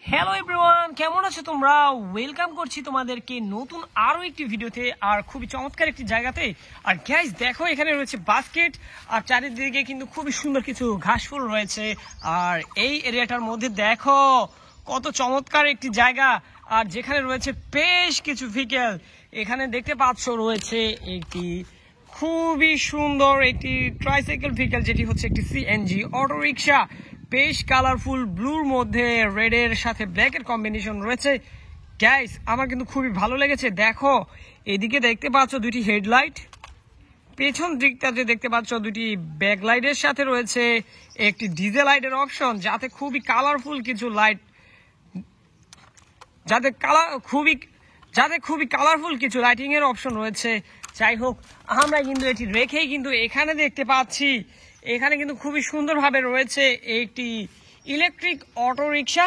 Hello everyone, কেমন আছো তোমরা? ওয়েলকাম করছি তোমাদেরকে নতুন আরো একটি ভিডিওতে, আর খুবই চমৎকার একটি জায়গাতে। আর গাইস দেখো, এখানে রয়েছে বাস্কেট, আর চারিদিকে কিন্তু খুবই সুন্দর কিছু ঘাস ফুল রয়েছে। আর এই এরিয়াটার মধ্যে দেখো কত চমৎকার একটি জায়গা, আর যেখানে রয়েছে বেশ কিছু ভেহিকেল। এখানে দেখতে পাচ্ছ রয়েছে একটি খুবই সুন্দর একটি ট্রাইসাইকেল ভেহিকেল, যেটি হচ্ছে একটি সিএনজি অটো রিক্সা। বেশ কালারফুল, ব্লুর মধ্যে রেডের সাথে ব্ল্যাকের কম্বিনেশন রয়েছে। গাইস আমার কিন্তু খুবই ভালো লেগেছে। দেখো এদিকে দেখতে পাচ্ছ দুটি হেডলাইট, পেছন দিকটাতে দেখতে পাচ্ছ দুটি ব্যাকলাইটের সাথে রয়েছে একটি ডিজেল লাইটের অপশন, যাতে খুবই কালারফুল কিছু লাইট, যাতে খুবই কালারফুল কিছু লাইটিং এর অপশন রয়েছে। যাই হোক, আমরা কিন্তু এটি রেখেই কিন্তু এখানে দেখতে পাচ্ছি এখানে কিন্তু খুবই সুন্দরভাবে রয়েছে একটি ইলেকট্রিক অটো রিক্সা।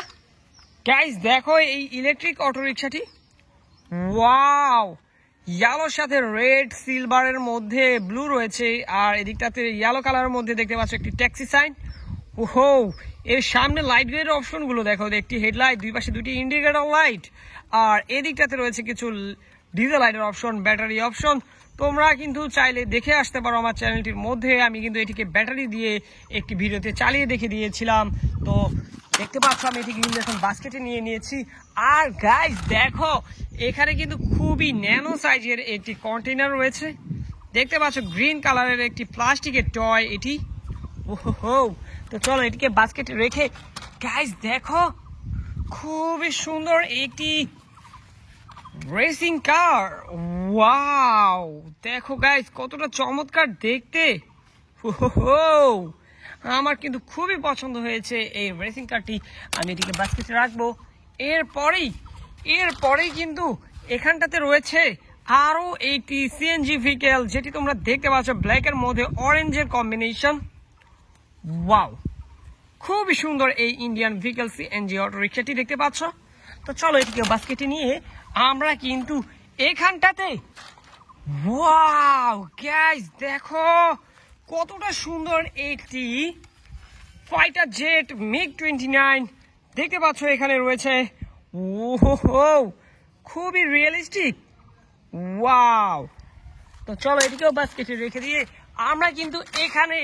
গাইস দেখো এই ইলেকট্রিক অটো রিক্সাটি, ওয়াও, ইয়েলোর সাথে রেড সিলভারের মধ্যে ব্লু রয়েছে, আর এদিকটাতে ইয়েলো কালারের মধ্যে দেখতে পাচ্ছ একটি ট্যাক্সি সাইন। ওহো, এর সামনে লাইট এর অপশন গুলো দেখো, একটি হেডলাইট, দুই পাশে দুটি ইন্ডিকেটর লাইট, আর এদিকটাতে রয়েছে কিছু ডিজেল লাইটের অপশন, ব্যাটারি অপশন। তোমরা কিন্তু চাইলে দেখে আসতে পারো আমার চ্যানেলটির মধ্যে। আমি কিন্তু এটিকে ব্যাটারি দিয়ে একটি ভিডিওতে চালিয়ে দেখে দিয়েছিলাম। তো দেখতে পাচ্ছ আমি এটিকে কিন্তু এখন বাস্কেটে নিয়ে নিয়েছি। আর গাইস দেখো, এখানে কিন্তু খুবই ন্যানো সাইজের একটি কন্টেইনার রয়েছে। দেখতে পাচ্ছ গ্রিন কালারের একটি প্লাস্টিকের টয় এটি। ওহো, তো চলো এটিকে বাস্কেটে রেখে, গাইস দেখো খুবই সুন্দর একটি রেসিং কার। ওয়াও, দেখো গাইস কতটা চমৎকার দেখতে। ওহো, আমার কিন্তু খুবই পছন্দ হয়েছে এই রেসিং কারটি। আমি এটিকে বাস্কেটে রাখবো। এরপরেই কিন্তু এখানটাতে রয়েছে আরো একটি সিএনজি ভেহিকেল, যেটি তোমরা দেখতে পাচ্ছ ব্ল্যাকের মধ্যে অরেঞ্জের কম্বিনেশন। ওয়াও, খুবই সুন্দর এই ইন্ডিয়ান ভেহিকেল সিএনজি অটো রিক্সাটি দেখতে পাচ্ছ। তো চলো এটিকে বাস্কেটে নিয়ে আমরা কিন্তু এখানটাতে, ওয়াও গাইস দেখো কতটা সুন্দর একটি ফাইটার জেট মিগ 29 দেখতে পাচ্ছ এখানে রয়েছে। ওহো, খুবই রিয়েলিস্টিক। ওয়াও, তো চলো এটিকেও বাস্কেটে রেখে দিয়ে আমরা কিন্তু এখানে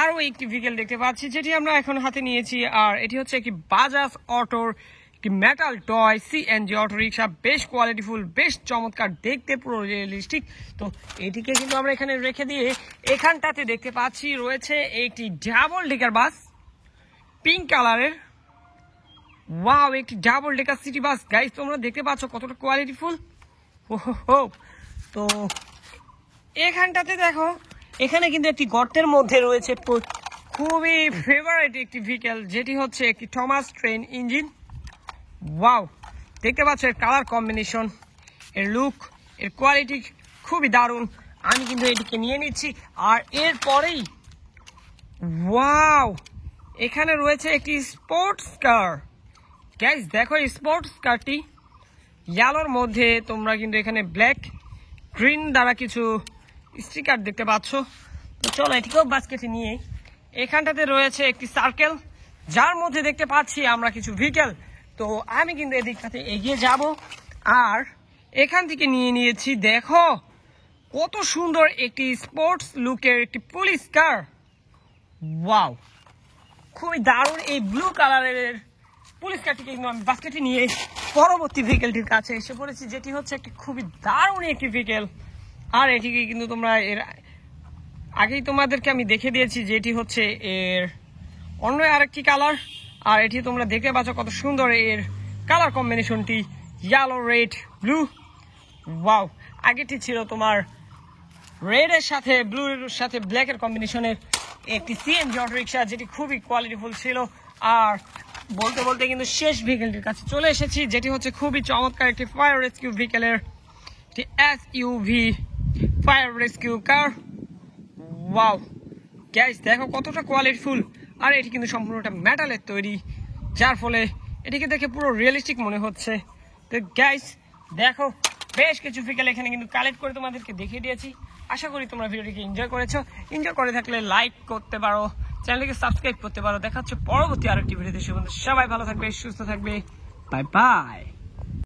আরো একটি ভেহিকেল দেখতে পাচ্ছি, যেটি আমরা এখন হাতে নিয়েছি। আর এটি হচ্ছে একটি বাজাজ অটোর একটি metal toy CNG auto rickshaw. বেশ কোয়ালিটিফুল, বেশ চমৎকার দেখতে, পুরো রিয়েলিস্টিক। তো এটিকে কিন্তু আমরা এখানে রেখে দিয়ে এখানটাতে দেখতে পাচ্ছি রয়েছে একটি ডাবল ডেকার বাস পিঙ্ক কালারের। ওয়াও, একটি double decker city bus. Guys তোমরা দেখতে পাচ্ছ কতটা কোয়ালিটিফুল। ওহো, তো এখানটাতে দেখো এখানে কিন্তু একটি গর্তের মধ্যে রয়েছে খুবই ফেভারিট একটি ভেহিকেল, যেটি হচ্ছে একটি থমাস ট্রেন ইঞ্জিন। ওয়াও, দেখতে পাচ্ছ এর কালার কম্বিনেশন, এর লুক, এর কোয়ালিটি খুবই দারুণ। আমি কিন্তু এটিকে নিয়ে নিচ্ছি। আর এরপরেই ওয়াও, এখানে রয়েছে একটি স্পোর্টস কার। গাইস দেখো এই স্পোর্টস কারটি ইয়েলোর মধ্যে, তোমরা কিন্তু এখানে ব্ল্যাক গ্রিন দ্বারা কিছু স্টিকার দেখতে পাচ্ছ। তো চলো এটিকেও বাস্কেটে নিয়ে এখানটাতে রয়েছে একটি সার্কেল, যার মধ্যে দেখতে পাচ্ছি আমরা কিছু ভেহিকেল। তো আমি কিন্তু এদিকটাতে এগিয়ে যাব, আর এখান থেকে নিয়ে নিয়েছি দেখো কত সুন্দর একটি স্পোর্টস লুকের একটি পুলিশ কার। ওয়াও, খুবই দারুণ এই ব্লু কালারের পুলিশ কারটিকে কিন্তু আমি বাস্কেটে নিয়ে পরবর্তী ভেহিকেলটির কাছে এসে পড়েছি, যেটি হচ্ছে একটি খুবই দারুণ একটি ভেহিকেল। আর এটিকে কিন্তু তোমরা এর আগেই তোমাদেরকে আমি দেখে দিয়েছি, যেটি হচ্ছে এর অন্য আরেকটি কালার। আর এটি তোমরা দেখতে পাচ্ছ কত সুন্দর এর কালার কম্বিনেশনটি, ইয়েলো রেড ব্লু। ওয়াও, আগেটি ছিল তোমার রেডের সাথে ব্লুর সাথে ব্ল্যাকের কম্বিনেশনের একটি সিএনজি অটো রিক্সা, যেটি খুবই কোয়ালিটিফুল ছিল। আর বলতে বলতে কিন্তু শেষ ভেহিকেলটির কাছে চলে এসেছি, যেটি হচ্ছে খুবই চমৎকার একটি ফায়ার রেস্কিউ ভেহিকেলের একটি এসইউভি ফায়ার রেস্কিউ কার। ওয়াও গাইস দেখো কতটা কোয়ালিটিফুল। আর এটি কিন্তু সম্পূর্ণটা মেটালের তৈরি, যার ফলে এটিকে দেখে পুরো রিয়েলিস্টিক মনে হচ্ছে। তো গাইস দেখো বেশ কিছু ভেহিকেল এখানে কিন্তু কালেক্ট করে তোমাদেরকে দেখিয়ে দিয়েছি। আশা করি তোমরা ভিডিওটিকে এনজয় করেছো। এনজয় করে থাকলে লাইক করতে পারো, চ্যানেলটিকে সাবস্ক্রাইব করতে পারো। দেখা হচ্ছে পরবর্তী আরেকটি ভিডিওতে। সবাই ভালো থাকবে, সুস্থ থাকবে। Bye bye.